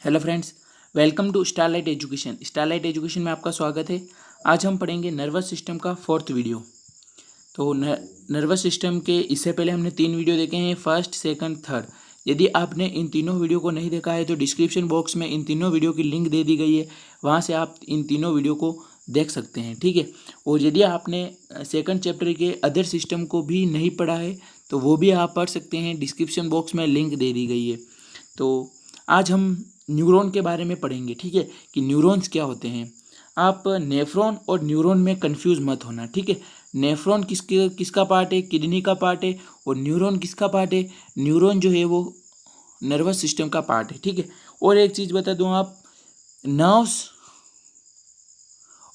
Hello friends, welcome to Starlight Education. Starlight Education में आपका स्वागत है। आज हम पढ़ेंगे नर्वस सिस्टम का फोर्थ वीडियो। तो नर्वस सिस्टम के इससे पहले हमने 3 वीडियो देखे हैं, फर्स्ट, सेकंड, थर्ड। यदि आपने इन तीनों वीडियो को नहीं देखा है तो डिस्क्रिप्शन बॉक्स में इन तीनों वीडियो की लिंक दे दी गई है, वहाँ से आप इन तीनों वीडियो को देख सकते हैं, ठीक है। और यदि आपने सेकंड चैप्टर के अदर सिस्टम को भी नहीं पढ़ा है तो वो भी आप पढ़ सकते हैं, डिस्क्रिप्शन बॉक्स में लिंक दे दी गई है। तो आज हम न्यूरॉन के बारे में पढ़ेंगे, ठीक है, कि न्यूरॉन्स क्या होते हैं। आप नेफ्रॉन और न्यूरॉन में कंफ्यूज मत होना, ठीक है। नेफ्रॉन किसका पार्ट है, किडनी का पार्ट है, और न्यूरॉन किसका पार्ट है, न्यूरॉन जो है वो नर्वस सिस्टम का पार्ट है, ठीक है। और एक चीज़ बता दूं, आप नर्व्स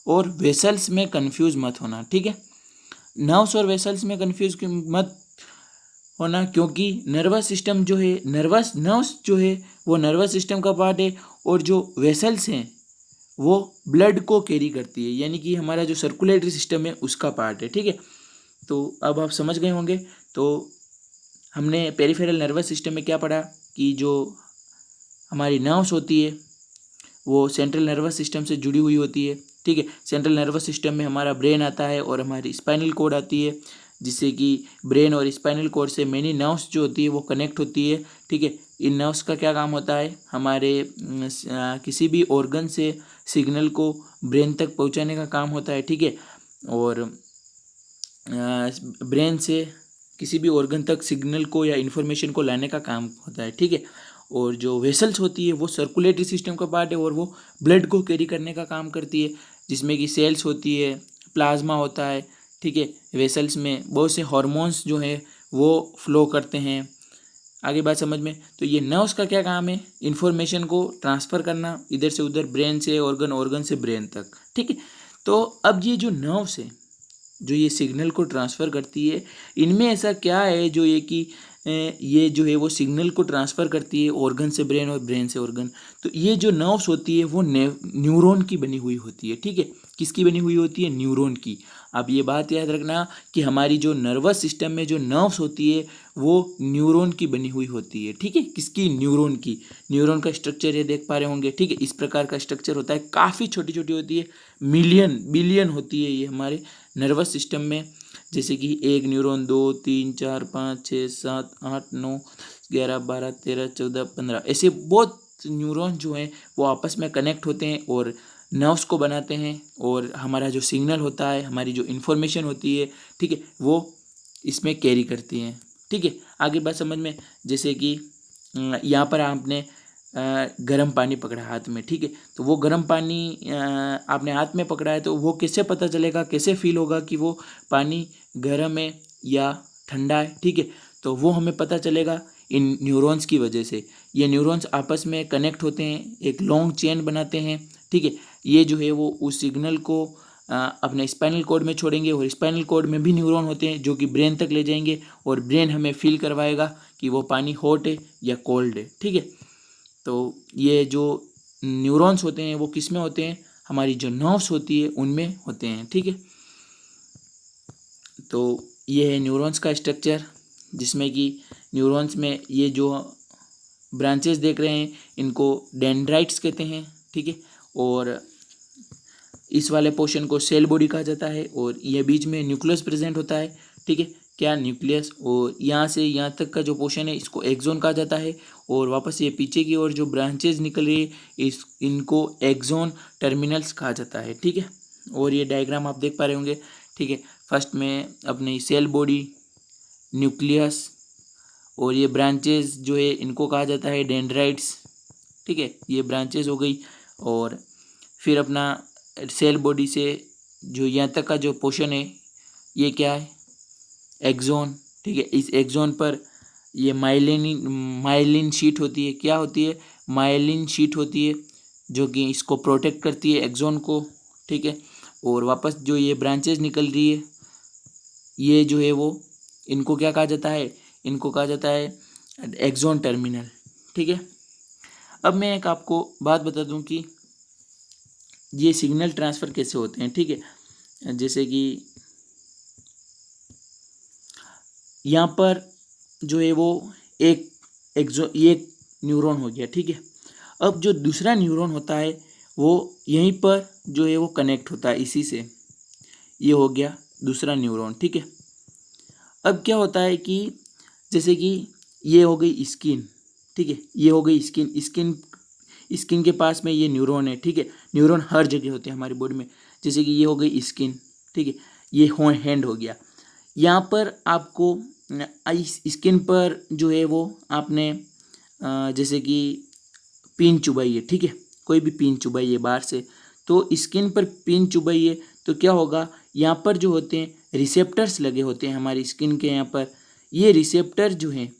और वेसल्स में कंफ्यूज मत होना, ठीक है। नर्व्स और वेसल्स में कंफ्यूज मत होना, क्योंकि नर्वस सिस्टम जो है, नर्व्स जो है वो नर्वस सिस्टम का पार्ट है, और जो वेसल्स हैं वो ब्लड को कैरी करती है, यानी कि हमारा जो सर्कुलेटरी सिस्टम है उसका पार्ट है, ठीक है। तो अब आप समझ गए होंगे। तो हमने पेरिफेरल नर्वस सिस्टम में क्या पढ़ा कि जो हमारी नर्व्स होती है वो सेंट्रल नर्वस सिस्टम से जुड़ी हुई होती है, ठीक है। सेंट्रल नर्वस सिस्टम में हमारा ब्रेन आता है और हमारी स्पाइनल कॉर्ड आती है, जिससे कि ब्रेन और स्पाइनल कॉर्ड से मेनी नर्व्स जो होती है वो कनेक्ट होती है, ठीक है। इन नर्व्स का क्या काम होता है, हमारे किसी भी ऑर्गन से सिग्नल को ब्रेन तक पहुंचाने का काम होता है, ठीक है। और ब्रेन से किसी भी ऑर्गन तक सिग्नल को या इन्फॉर्मेशन को लाने का काम होता है, ठीक है। और जो वेसल्स होती है वो सर्कुलेटरी सिस्टम का पार्ट है और वो ब्लड को कैरी करने का काम करती है, जिसमें कि सेल्स होती है, प्लाज्मा होता है, ठीक है। वेसल्स में बहुत से हार्मोन्स जो है वो फ्लो करते हैं। आगे बात समझ में। तो ये नर्व्स का क्या काम है, इन्फॉर्मेशन को ट्रांसफ़र करना इधर से उधर, ब्रेन से ऑर्गन, ऑर्गन से ब्रेन तक, ठीक है। तो अब ये जो नर्व्स है जो ये सिग्नल को ट्रांसफ़र करती है, इनमें ऐसा क्या है जो ये कि ये जो है वो सिग्नल को ट्रांसफ़र करती है ऑर्गन से ब्रेन और ब्रेन से ऑर्गन। तो ये जो नर्व्स होती है वो न्यूरॉन की बनी हुई होती है, ठीक है। किसकी बनी हुई होती है, न्यूरॉन की। आप ये बात याद रखना कि हमारी जो नर्वस सिस्टम में जो नर्व्स होती है वो न्यूरॉन की बनी हुई होती है, ठीक है। किसकी, न्यूरॉन की। न्यूरॉन का स्ट्रक्चर ये देख पा रहे होंगे, ठीक है। इस प्रकार का स्ट्रक्चर होता है, काफ़ी छोटी छोटी होती है, मिलियन बिलियन होती है ये हमारे नर्वस सिस्टम में। जैसे कि एक न्यूरॉन, 2, 3, 4, 5, 6, 7, 8, 9, 11, 12, 13, 14, 15, ऐसे बहुत न्यूरॉन जो हैं वो आपस में कनेक्ट होते हैं और नर्व्स को बनाते हैं, और हमारा जो सिग्नल होता है, हमारी जो इन्फॉर्मेशन होती है, ठीक है, वो इसमें कैरी करती हैं, ठीक है। आगे बात समझ में। जैसे कि यहाँ पर आपने गर्म पानी पकड़ा हाथ में, ठीक है। तो वो गर्म पानी आपने हाथ में पकड़ा है, तो वो कैसे पता चलेगा, कैसे फील होगा कि वो पानी गर्म है या ठंडा है, ठीक है। तो वो हमें पता चलेगा इन न्यूरॉन्स की वजह से। ये न्यूरॉन्स आपस में कनेक्ट होते हैं, एक लॉन्ग चेन बनाते हैं, ठीक है। ये जो है वो उस सिग्नल को अपने स्पाइनल कॉर्ड में छोड़ेंगे, और स्पाइनल कॉर्ड में भी न्यूरॉन होते हैं जो कि ब्रेन तक ले जाएंगे, और ब्रेन हमें फील करवाएगा कि वो पानी हॉट है या कोल्ड है, ठीक है। तो ये जो न्यूरॉन्स होते हैं वो किस में होते हैं, हमारी जो नर्व्स होती है उनमें होते हैं, ठीक है। तो ये है न्यूरॉन्स का स्ट्रक्चर, जिसमें कि न्यूरॉन्स में ये जो ब्रांचेस देख रहे हैं इनको डेंड्राइट्स कहते हैं, ठीक है। और इस वाले पोर्शन को सेल बॉडी कहा जाता है, और ये बीच में न्यूक्लियस प्रेजेंट होता है, ठीक है। क्या, न्यूक्लियस। और यहाँ से यहाँ तक का जो पोर्शन है इसको एक्सोन कहा जाता है, और वापस ये पीछे की ओर जो ब्रांचेज निकल रही है इनको एक्सोन टर्मिनल्स कहा जाता है, ठीक है। और ये डायग्राम आप देख पा रहे होंगे, ठीक है। फर्स्ट में अपनी सेल बॉडी, न्यूक्लियस, और ये ब्रांचेज जो है इनको कहा जाता है डेंड्राइट्स, ठीक है। ये ब्रांचेज हो गई। और फिर अपना सेल बॉडी से जो यहाँ तक का जो पोर्शन है ये क्या है, एक्सोन, ठीक है। इस एक्सोन पर ये माइलिन शीट होती है। क्या होती है, माइलिन शीट होती है, जो कि इसको प्रोटेक्ट करती है एक्सोन को, ठीक है। और वापस जो ये ब्रांचेज निकल रही है ये जो है वो, इनको क्या कहा जाता है, इनको कहा जाता है एक्सोन टर्मिनल, ठीक है। अब मैं एक आपको बात बता दूं कि ये सिग्नल ट्रांसफ़र कैसे होते हैं, ठीक है। जैसे कि यहाँ पर जो है वो एक ये एक न्यूरॉन हो गया, ठीक है। अब जो दूसरा न्यूरॉन होता है वो यहीं पर जो है वो कनेक्ट होता है इसी से। ये हो गया दूसरा न्यूरॉन, ठीक है। अब क्या होता है कि जैसे कि ये हो गई स्किन, ठीक है, ये हो गई स्किन, स्किन के पास में ये न्यूरॉन है, ठीक है। न्यूरॉन हर जगह होते हैं हमारी बॉडी में। जैसे कि ये हो गई स्किन, ठीक है, ये हैंड हो गया। यहाँ पर आपको इस स्किन पर जो है वो आपने जैसे कि पिन चुभाइए, ठीक है, कोई भी पिन चुभाइए बाहर से, तो स्किन पर पिन चुभाइए तो क्या होगा, यहाँ पर जो होते हैं रिसेप्टर्स लगे होते हैं हमारी स्किन के यहाँ पर। ये रिसेप्टर जो हैं,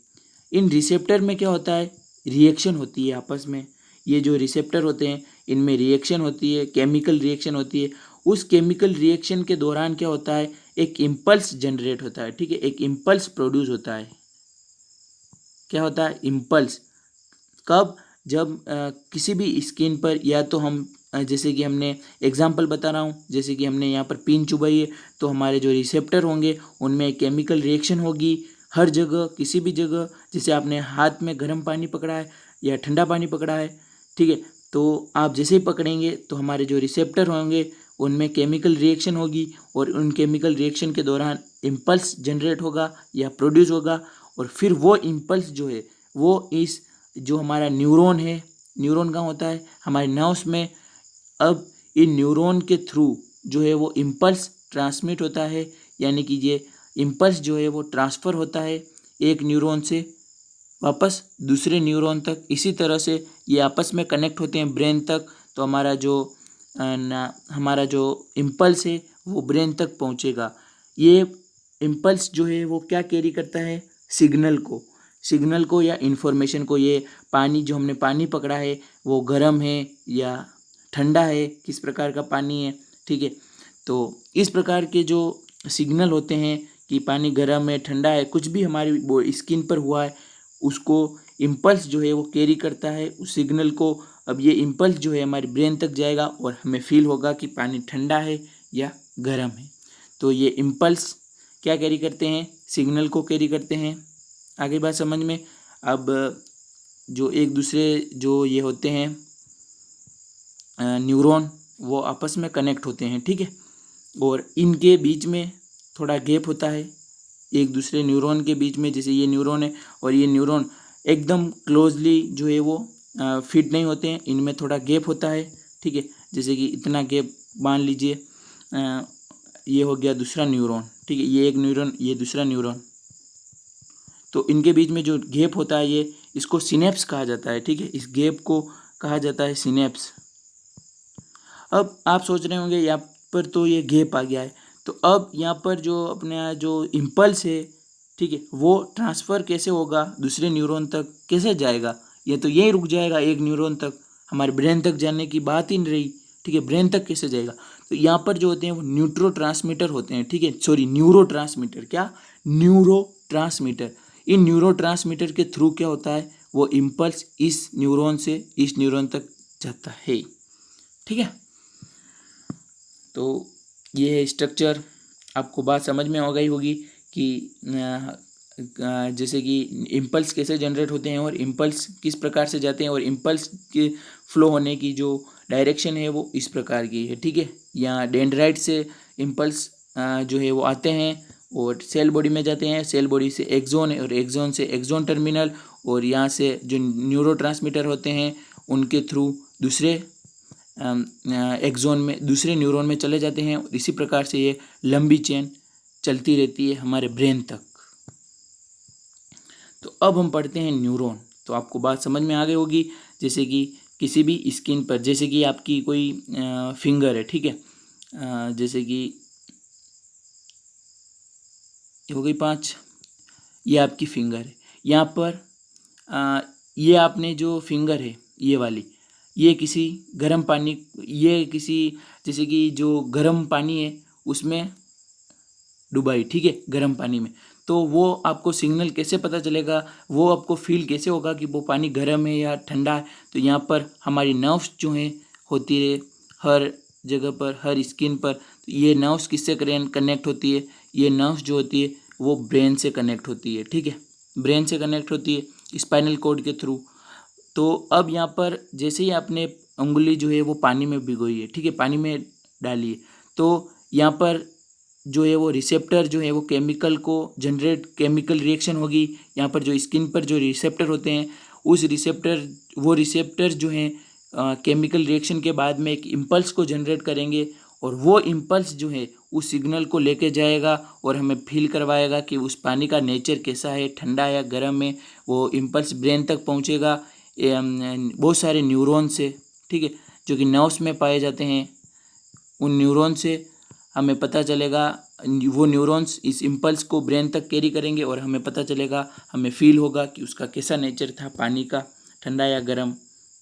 इन रिसेप्टर में क्या होता है, रिएक्शन होती है आपस में। ये जो रिसेप्टर होते हैं इनमें रिएक्शन होती है, केमिकल रिएक्शन होती है। उस केमिकल रिएक्शन के दौरान क्या होता है, एक इम्पल्स जनरेट होता है, ठीक है, एक इम्पल्स प्रोड्यूस होता है। क्या होता है, इम्पल्स। कब, जब किसी भी स्किन पर, या तो हम जैसे कि हमने एग्जांपल बता रहा हूँ, जैसे कि हमने यहाँ पर पिन चुभाई है तो हमारे जो रिसेप्टर होंगे उनमें केमिकल रिएक्शन होगी हर जगह, किसी भी जगह। जैसे आपने हाथ में गर्म पानी पकड़ा है या ठंडा पानी पकड़ा है, ठीक है, तो आप जैसे ही पकड़ेंगे तो हमारे जो रिसेप्टर होंगे उनमें केमिकल रिएक्शन होगी और उन केमिकल रिएक्शन के दौरान इम्पल्स जनरेट होगा या प्रोड्यूस होगा। और फिर वो इम्पल्स जो है वो इस जो हमारा न्यूरॉन है, न्यूरॉन कहाँ होता है, हमारे नर्व्स में। अब इन न्यूरॉन के थ्रू जो है वो इम्पल्स ट्रांसमिट होता है, यानी कि ये इम्पल्स जो है वो ट्रांसफ़र होता है एक न्यूरॉन से वापस दूसरे न्यूरॉन तक। इसी तरह से ये आपस में कनेक्ट होते हैं ब्रेन तक। तो हमारा जो इम्पल्स है वो ब्रेन तक पहुंचेगा। ये इम्पल्स जो है वो क्या कैरी करता है, सिग्नल को या इन्फॉर्मेशन को। ये पानी, जो हमने पानी पकड़ा है वो गर्म है या ठंडा है, किस प्रकार का पानी है, ठीक है। तो इस प्रकार के जो सिग्नल होते हैं कि पानी गर्म है, ठंडा है, कुछ भी हमारी स्किन पर हुआ है, उसको इम्पल्स जो है वो कैरी करता है उस सिग्नल को। अब ये इम्पल्स जो है हमारे ब्रेन तक जाएगा और हमें फील होगा कि पानी ठंडा है या गर्म है। तो ये इम्पल्स क्या कैरी करते हैं, सिग्नल को कैरी करते हैं। आगे बात समझ में। अब जो एक दूसरे जो ये होते हैं न्यूरॉन, वो आपस में कनेक्ट होते हैं, ठीक है, और इनके बीच में थोड़ा गैप होता है एक दूसरे न्यूरॉन के बीच में। जैसे ये न्यूरॉन है और ये न्यूरॉन एकदम क्लोजली जो है वो फिट नहीं होते हैं, इनमें थोड़ा गैप होता है, ठीक है। जैसे कि इतना गैप मान लीजिए, ये हो गया दूसरा न्यूरॉन, ठीक है, ये एक न्यूरॉन, ये दूसरा न्यूरॉन। तो इनके बीच में जो गैप होता है ये, इसको सिनेप्स कहा जाता है, ठीक है, इस गैप को कहा जाता है सिनेप्स। अब आप सोच रहे होंगे यहाँ पर तो ये गैप आ गया है, तो अब यहाँ पर जो अपना जो इम्पल्स है, ठीक है, वो ट्रांसफ़र कैसे होगा दूसरे न्यूरॉन तक, कैसे जाएगा, ये तो यहीं रुक जाएगा एक न्यूरॉन तक, हमारे ब्रेन तक जाने की बात ही नहीं रही, ठीक है, ब्रेन तक कैसे जाएगा। तो यहाँ पर जो होते हैं वो न्यूरोट्रांसमीटर होते हैं, ठीक है, सॉरी न्यूरोट्रांसमीटर, क्या, न्यूरोट्रांसमीटर। इन न्यूरोट्रांसमीटर के थ्रू क्या होता है, वो इम्पल्स इस न्यूरॉन से इस न्यूरॉन तक जाता है, ठीक है। तो ये है स्ट्रक्चर, आपको बात समझ में आ गई होगी कि जैसे कि इम्पल्स कैसे जनरेट होते हैं और इम्पल्स किस प्रकार से जाते हैं और इम्पल्स के फ्लो होने की जो डायरेक्शन है वो इस प्रकार की है, ठीक है। यहाँ डेंड्राइट से इम्पल्स जो है वो आते हैं और सेल बॉडी में जाते हैं, सेल बॉडी से एक्सोन है और एक्सोन से एक्सोन टर्मिनल, और यहाँ से जो न्यूरोट्रांसमीटर होते हैं उनके थ्रू दूसरे एक्सोन में, दूसरे न्यूरॉन में चले जाते हैं। और इसी प्रकार से ये लंबी चेन चलती रहती है हमारे ब्रेन तक। तो अब हम पढ़ते हैं न्यूरॉन। तो आपको बात समझ में आ गई होगी। जैसे कि किसी भी स्किन पर, जैसे कि आपकी कोई फिंगर है, ठीक है, जैसे कि हो गई 5, ये आपकी फिंगर है। यहाँ पर ये आपने जो फिंगर है ये वाली, ये किसी गर्म पानी, ये किसी जैसे कि जो गर्म पानी है उसमें डुबाई, ठीक है, गर्म पानी में। तो वो आपको सिग्नल कैसे पता चलेगा, वो आपको फील कैसे होगा कि वो पानी गर्म है या ठंडा है। तो यहाँ पर हमारी नर्व्स जो हैं होती है हर जगह पर, हर स्किन पर। तो ये नर्व्स किससे कनेक्ट होती है, ये नर्व्स जो होती है वो ब्रेन से कनेक्ट होती है, ठीक है, ब्रेन से कनेक्ट होती है स्पाइनल कॉर्ड के थ्रू। तो अब यहाँ पर जैसे ही आपने उंगली जो है वो पानी में भिगोई है, ठीक है, पानी में डाली है, तो यहाँ पर जो है वो रिसेप्टर जो है वो केमिकल को जनरेट, केमिकल रिएक्शन होगी। यहाँ पर जो स्किन पर जो रिसेप्टर होते हैं उस रिसेप्टर जो हैं केमिकल रिएक्शन के बाद में एक इम्पल्स को जनरेट करेंगे, और वो इम्पल्स जो है उस सिग्नल को लेके जाएगा और हमें फील करवाएगा कि उस पानी का नेचर कैसा है, ठंडा या गर्म है। वो इम्पल्स ब्रेन तक पहुँचेगा बहुत सारे न्यूरॉन से, ठीक है, जो कि नर्व्स में पाए जाते हैं। उन न्यूरॉन से हमें पता चलेगा, वो न्यूरॉन्स इस इम्पल्स को ब्रेन तक कैरी करेंगे और हमें पता चलेगा, हमें फील होगा कि उसका कैसा नेचर था पानी का, ठंडा या गर्म।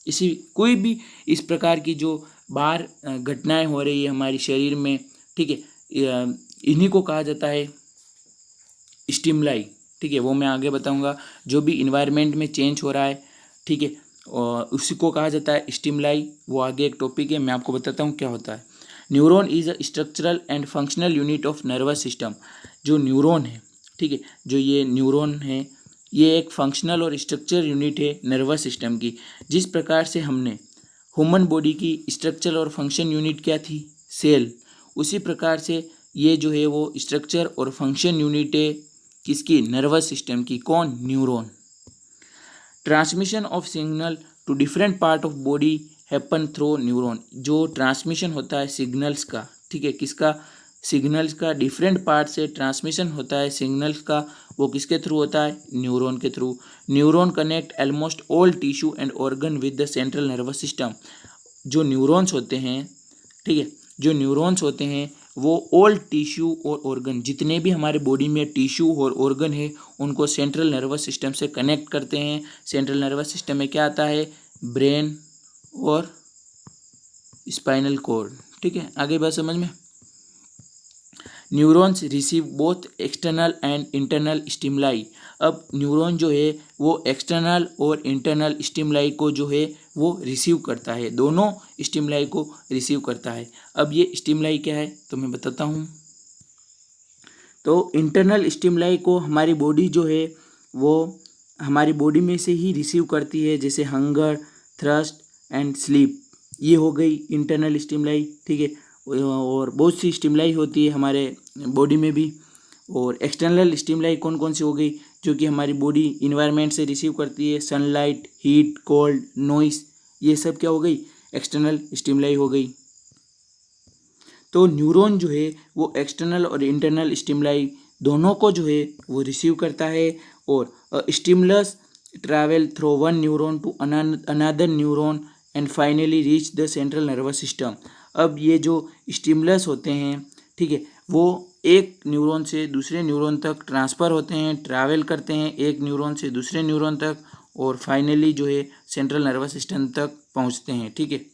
इसी कोई भी इस प्रकार की जो बाहर घटनाएं हो रही है हमारे शरीर में, ठीक है, इन्हीं को कहा जाता है स्टिमुलाई, ठीक है, वो मैं आगे बताऊंगा। जो भी इन्वायरमेंट में चेंज हो रहा है, ठीक है, और उसी को कहा जाता है स्टिमुलाई। वो आगे एक टॉपिक है, मैं आपको बताता हूँ क्या होता है। Neuron is a structural and functional unit of nervous system. जो न्यूरॉन है, ठीक है, जो ये न्यूरॉन है, ये एक फंक्शनल और स्ट्रक्चर यूनिट है नर्वस सिस्टम की। जिस प्रकार से हमने ह्यूमन बॉडी की स्ट्रक्चर और फंक्शन यूनिट क्या थी, सेल, उसी प्रकार से ये जो है वो स्ट्रक्चर और फंक्शन यूनिट है किसकी, नर्वस सिस्टम की। कौन, neuron. Transmission of signal to different part of body happen through neuron. जो ट्रांसमिशन होता है सिग्नल्स का, ठीक है, किसका, सिग्नल्स का, डिफरेंट पार्ट से ट्रांसमिशन होता है सिग्नल्स का, वो किसके थ्रू होता है, न्यूरॉन के through. Neuron connect almost all tissue and organ with the central nervous system. जो न्यूरॉन्स होते हैं, ठीक है, जो न्यूरॉन्स होते हैं वो ऑल टिश्यू और ऑर्गन, जितने भी हमारे बॉडी में टिश्यू और ऑर्गन है, उनको सेंट्रल नर्वस सिस्टम से कनेक्ट करते हैं। सेंट्रल नर्वस सिस्टम में क्या आता है, ब्रेन और स्पाइनल कॉर्ड, ठीक है। आगे बात समझ में। Neurons receive both external and internal stimuli. अब न्यूरॉन जो है वो एक्सटर्नल और इंटरनल स्टिमुलाई को जो है वो रिसीव करता है, दोनों स्टिमुलाई को रिसीव करता है। अब ये स्टिमुलाई क्या है तो मैं बताता हूँ। तो इंटरनल स्टिमुलाई को हमारी बॉडी जो है वो हमारी बॉडी में से ही रिसीव करती है, जैसे हंगर, थ्रस्ट एंड स्लीप, ये हो गई इंटरनल स्टिमुलाई, ठीक है। और बहुत सी स्टिमुलाई होती है हमारे बॉडी में भी। और एक्सटर्नल स्टिमुलाई कौन कौन सी हो गई, जो कि हमारी बॉडी इन्वायरमेंट से रिसीव करती है, सनलाइट, हीट, कोल्ड, नॉइस, ये सब क्या हो गई, एक्सटर्नल स्टिमुलाई हो गई। तो न्यूरॉन जो है वो एक्सटर्नल और इंटरनल स्टिमुलाई दोनों को जो है वो रिसीव करता है। और stimulus travel through one neuron to another neuron and finally reach the central nervous system. अब ये जो स्टिमुलस होते हैं, ठीक है, वो एक न्यूरॉन से दूसरे न्यूरॉन तक ट्रांसफ़र होते हैं, ट्रैवल करते हैं एक न्यूरॉन से दूसरे न्यूरॉन तक, और फाइनली जो है सेंट्रल नर्वस सिस्टम तक पहुंचते हैं, ठीक है।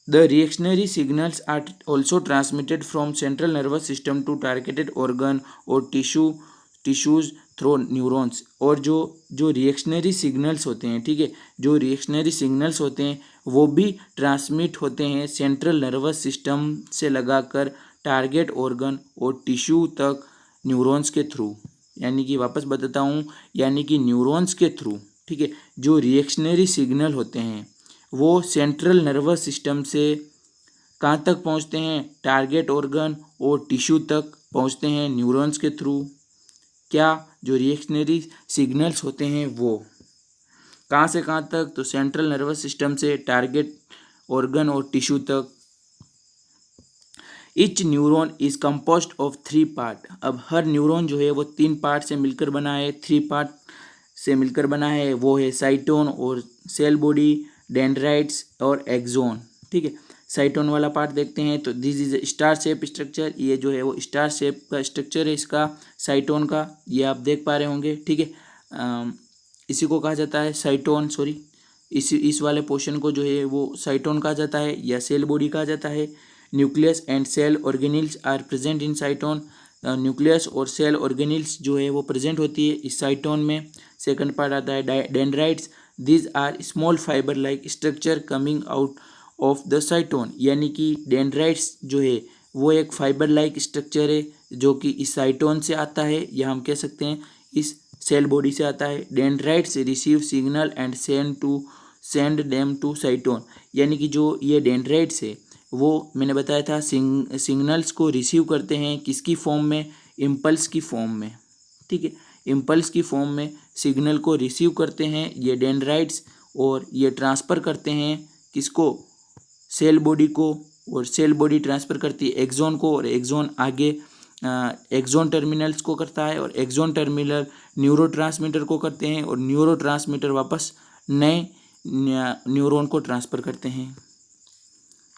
The reactionary signals are also transmitted from central nervous system to targeted organ or tissues through neurons। और जो रिएक्शनरी सिग्नल्स होते हैं, ठीक है, जो रिएक्शनरी सिग्नल्स होते हैं वो भी ट्रांसमिट होते हैं सेंट्रल नर्वस सिस्टम से लगाकर टारगेट ऑर्गन और टिश्यू तक न्यूरॉन्स के थ्रू। यानी कि वापस बताता हूँ, यानी कि न्यूरॉन्स के थ्रू, ठीक है, जो रिएक्शनरी सिग्नल होते हैं वो सेंट्रल नर्वस सिस्टम से कहाँ तक पहुँचते हैं, टारगेट ऑर्गन और टिश्यू तक पहुँचते हैं न्यूरॉन्स के थ्रू। क्या, जो रिएक्शनरी सिग्नल्स होते हैं वो कहाँ से कहाँ तक, तो सेंट्रल नर्वस सिस्टम से टारगेट ऑर्गन और टिश्यू तक। Each neuron is composed of 3 part. अब हर न्यूरॉन जो है वो 3 पार्ट से मिलकर बना है, 3 पार्ट से मिलकर बना है। वो है साइटोन और सेल बॉडी, डेंड्राइट्स और एक्सोन, ठीक है। साइटोन वाला पार्ट देखते हैं तो this is star shape structure. ये जो है वो स्टार शेप का स्ट्रक्चर है इसका, साइटोन का, ये आप देख पा रहे होंगे, ठीक है। इसी को कहा जाता है साइटोन, सॉरी, इस वाले पोर्शन को जो है वो साइटोन कहा जाता है या सेल बॉडी कहा जाता है। Nucleus and cell organelles are present in cyton. Nucleus और सेल ऑर्गेनिल्स जो है वो प्रेजेंट होती है इस साइटोन में। सेकंड पार्ट आता है dendrites. These are small fiber like structure coming out of the cyton. यानी कि डेंड्राइट्स जो है वो एक फाइबर लाइक स्ट्रक्चर है जो कि इस साइटोन से आता है, या हम कह सकते हैं इस सेल बॉडी से आता है। Dendrites receive signal and send them to cyton, यानी कि जो ये डेंड्राइट्स है वो मैंने बताया था सिग्नल्स को रिसीव करते हैं किसकी फॉर्म में, इम्पल्स की फॉर्म में, ठीक है। इम्पल्स की फॉर्म में सिग्नल को रिसीव करते हैं ये डेंड्राइट्स, और ये ट्रांसफ़र करते हैं किसको, सेल बॉडी को, और सेल बॉडी ट्रांसफ़र करती है एक्सोन को, और एक्सोन आगे एक्सोन टर्मिनल्स को करता है, और एक्सोन टर्मिनल न्यूरोट्रांसमीटर को करते हैं, और न्यूरोट्रांसमीटर वापस नए न्यूरॉन को ट्रांसफ़र करते हैं।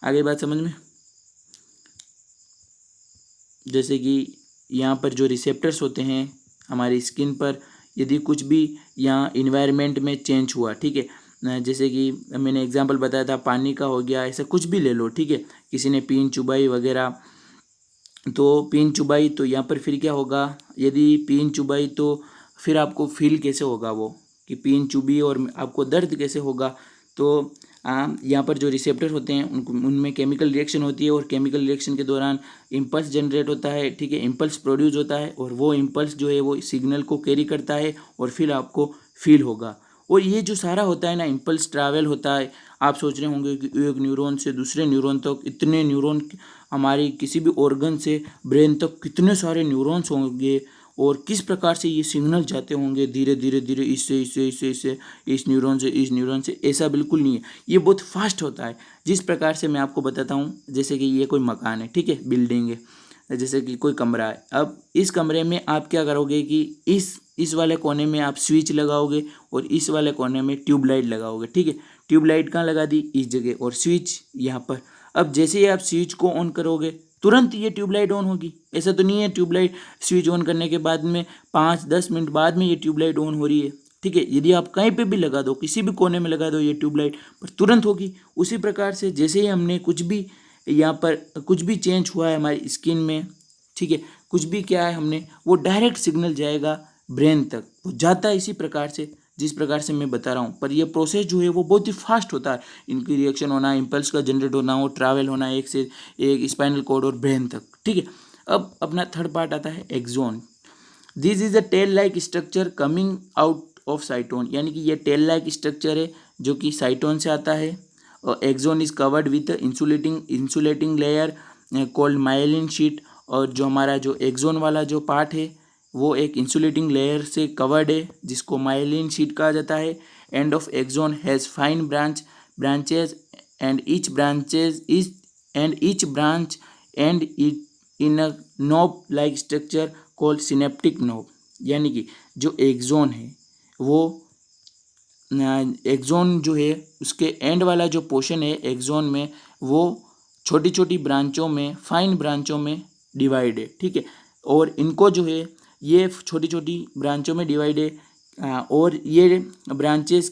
आगे बात समझ में। जैसे कि यहाँ पर जो रिसेप्टर्स होते हैं हमारी स्किन पर, यदि कुछ भी यहाँ इन्वायरमेंट में चेंज हुआ, ठीक है, जैसे कि मैंने एग्जांपल बताया था पानी का हो गया, ऐसा कुछ भी ले लो, ठीक है, किसी ने पीन चुबाई वगैरह, तो पीन चुबाई तो यहाँ पर फिर क्या होगा, यदि पीन चुबाई तो फिर आपको फील कैसे होगा वो कि पीन चुभी, और आपको दर्द कैसे होगा। तो यहाँ पर जो रिसेप्टर होते हैं उनमें केमिकल रिएक्शन होती है, और केमिकल रिएक्शन के दौरान इम्पल्स जनरेट होता है, ठीक है, इम्पल्स प्रोड्यूस होता है, और वो इम्पल्स जो है वो सिग्नल को कैरी करता है, और फिर आपको फील होगा। और ये जो सारा होता है ना, इम्पल्स ट्रैवल होता है। आप सोच रहे होंगे कि एक न्यूरॉन से दूसरे न्यूरॉन तक, इतने न्यूरॉन हमारी किसी भी ऑर्गन से ब्रेन तक कितने सारे न्यूरॉन्स होंगे, और किस प्रकार से ये सिग्नल जाते होंगे धीरे धीरे धीरे, इससे इससे इससे इससे इस न्यूरॉन से इस न्यूरॉन से। ऐसा बिल्कुल नहीं है, ये बहुत फास्ट होता है। जिस प्रकार से मैं आपको बताता हूँ, जैसे कि ये कोई मकान है, ठीक है, बिल्डिंग है, जैसे कि कोई कमरा है। अब इस कमरे में आप क्या करोगे कि इस वाले कोने में आप स्विच लगाओगे, और इस वाले कोने में ट्यूबलाइट लगाओगे, ठीक है। ट्यूबलाइट कहाँ लगा दी, इस जगह, और स्विच यहाँ पर। अब जैसे ही आप स्विच को ऑन करोगे तुरंत ये ट्यूबलाइट ऑन होगी। ऐसा तो नहीं है ट्यूबलाइट स्विच ऑन करने के बाद में 5-10 मिनट बाद में ये ट्यूबलाइट ऑन हो रही है, ठीक है। यदि आप कहीं पे भी लगा दो, किसी भी कोने में लगा दो ये ट्यूबलाइट, पर तुरंत होगी। उसी प्रकार से जैसे ही हमने कुछ भी यहाँ पर कुछ भी चेंज हुआ है हमारी स्किन में, ठीक है, कुछ भी क्या है हमने, वो डायरेक्ट सिग्नल जाएगा ब्रेन तक, वो जाता है इसी प्रकार से जिस प्रकार से मैं बता रहा हूँ। पर ये प्रोसेस जो है वो बहुत ही फास्ट होता है, इनकी रिएक्शन होना, इम्पल्स का जनरेट होना, वो ट्रैवल होना एक से एक स्पाइनल कॉर्ड और ब्रेन तक, ठीक है। अब अपना थर्ड पार्ट आता है axon. This is a tail like structure coming out of cyton, यानी कि ये टेल लाइक स्ट्रक्चर है जो कि साइटोन से आता है। और axon is covered with insulating layer called myelin sheath, और जो हमारा जो एक्सोन वाला जो पार्ट है वो एक इंसुलेटिंग लेयर से कवर्ड है जिसको माइलिन शीट कहा जाता है। End of axon has fine branches and each branch end it in a knob like structure called synaptic knob, यानी कि जो एक्सोन है वो एक्सोन जो है उसके एंड वाला जो पोर्शन है एक्सोन में, वो छोटी छोटी ब्रांचों में, फाइन ब्रांचों में डिवाइड है, ठीक है। और इनको जो है ये छोटी छोटी ब्रांचों में डिवाइड है, और ये ब्रांचेस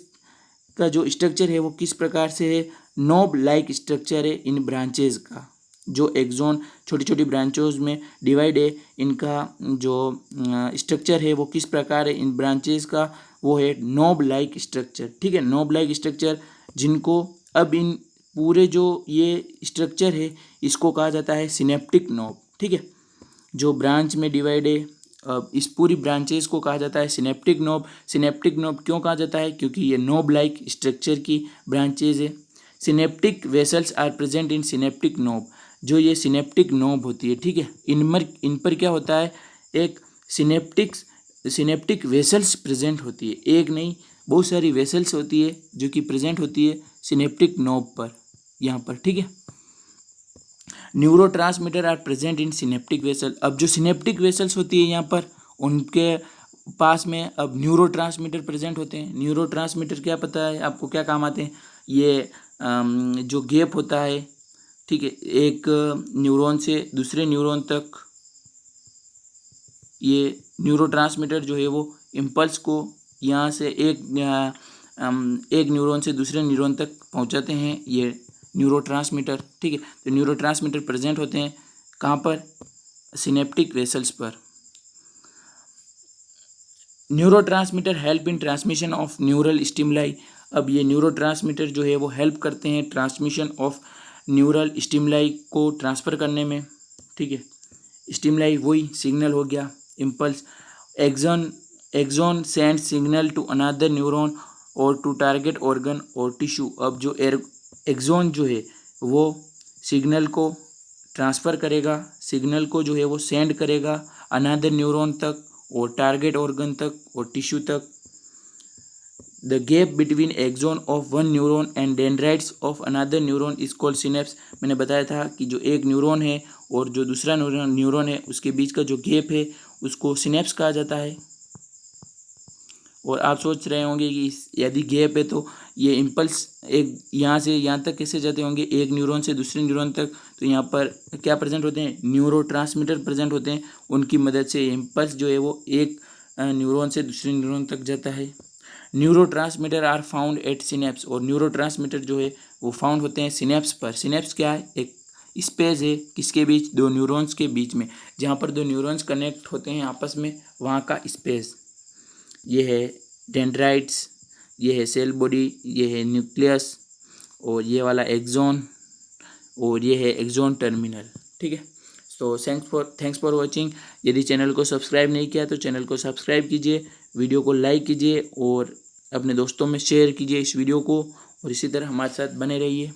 का जो स्ट्रक्चर है वो किस प्रकार से है, नोब लाइक स्ट्रक्चर है इन ब्रांचेस का। जो एक्सोन छोटी छोटी ब्रांचों में डिवाइड है, इनका जो स्ट्रक्चर है वो किस प्रकार है इन ब्रांचेस का, वो है नोब लाइक स्ट्रक्चर, ठीक है। नोब लाइक स्ट्रक्चर जिनको अब इन पूरे जो ये स्ट्रक्चर है इसको कहा जाता है सिनेप्टिक नोब, ठीक है। जो ब्रांच में डिवाइड है, अब इस पूरी ब्रांचेस को कहा जाता है सिनेप्टिक नोब। सिनेप्टिक नोब क्यों कहा जाता है, क्योंकि ये नोब लाइक स्ट्रक्चर की ब्रांचेज है। Synaptic vessels are present in synaptic knob, जो ये सिनेप्टिक नोब होती है, ठीक है, इन पर क्या होता है, एक सिनेप्टिक वेसल्स प्रेजेंट होती है। एक नहीं, बहुत सारी वेसल्स होती है जो कि प्रेजेंट होती है सिनेप्टिक नोब पर, यहाँ पर, ठीक है। Neurotransmitter are present in synaptic vessel. अब जो सिनेप्टिक वेसल्स होती है यहाँ पर, उनके पास में अब न्यूरोट्रांसमीटर प्रेजेंट होते हैं। न्यूरोट्रांसमीटर क्या पता है आपको, क्या काम आते हैं, ये जो गैप होता है, ठीक है, एक न्यूरॉन से दूसरे न्यूरॉन तक, ये न्यूरोट्रांसमीटर जो है वो इम्पल्स को यहाँ से एक न्यूरॉन से दूसरे न्यूरॉन तक पहुँचाते हैं, ये न्यूरोट्रांसमीटर, ठीक है। तो न्यूरोट्रांसमीटर प्रेजेंट होते हैं कहाँ पर, सिनेप्टिक वेसल्स पर। Neurotransmitter help in transmission of neural stimuli. अब ये न्यूरोट्रांसमीटर जो है वो हेल्प करते हैं ट्रांसमिशन ऑफ न्यूरल स्टिमुलाई को ट्रांसफ़र करने में, ठीक है। स्टिमुलाई वही सिग्नल हो गया, impulse. Axon axon send signal to another neuron और टू टारगेट ऑर्गन और टिश्यू। अब जो एक्सॉन जो है वो सिग्नल को ट्रांसफ़र करेगा, सिग्नल को जो है वो सेंड करेगा अनदर न्यूरॉन तक और टारगेट ऑर्गन तक और टिश्यू तक। The gap between axon of one neuron and dendrites of another neuron is called synapse. मैंने बताया था कि जो एक न्यूरॉन है और जो दूसरा न्यूरॉन है उसके बीच का जो गैप है उसको सिनेप्स कहा जाता है। और आप सोच रहे होंगे कि यदि गैप है तो ये इम्पल्स एक यहाँ से यहाँ तक कैसे जाते होंगे, एक न्यूरॉन से दूसरे न्यूरॉन तक। तो यहाँ पर क्या प्रेजेंट होते हैं, न्यूरोट्रांसमीटर प्रेजेंट होते हैं, उनकी मदद से इम्पल्स जो है वो एक न्यूरॉन से दूसरे न्यूरॉन तक जाता है। Neurotransmitter are found at synapse. और न्यूरोट्रांसमीटर जो है वो फाउंड होते हैं सिनेप्स पर। सिनेप्स क्या है, एक स्पेस है किसके बीच, दो न्यूरॉन्स के बीच में, जहाँ पर दो न्यूरॉन्स कनेक्ट होते हैं आपस में, वहाँ का स्पेस। ये है डेंड्राइट्स, ये है सेल बॉडी, ये है न्यूक्लियस और ये वाला एक्सॉन और ये है एक्सॉन टर्मिनल। ठीक है, तो थैंक्स फॉर वॉचिंग। यदि चैनल को सब्सक्राइब नहीं किया तो चैनल को सब्सक्राइब कीजिए, वीडियो को लाइक कीजिए और अपने दोस्तों में शेयर कीजिए इस वीडियो को, और इसी तरह हमारे साथ बने रहिए।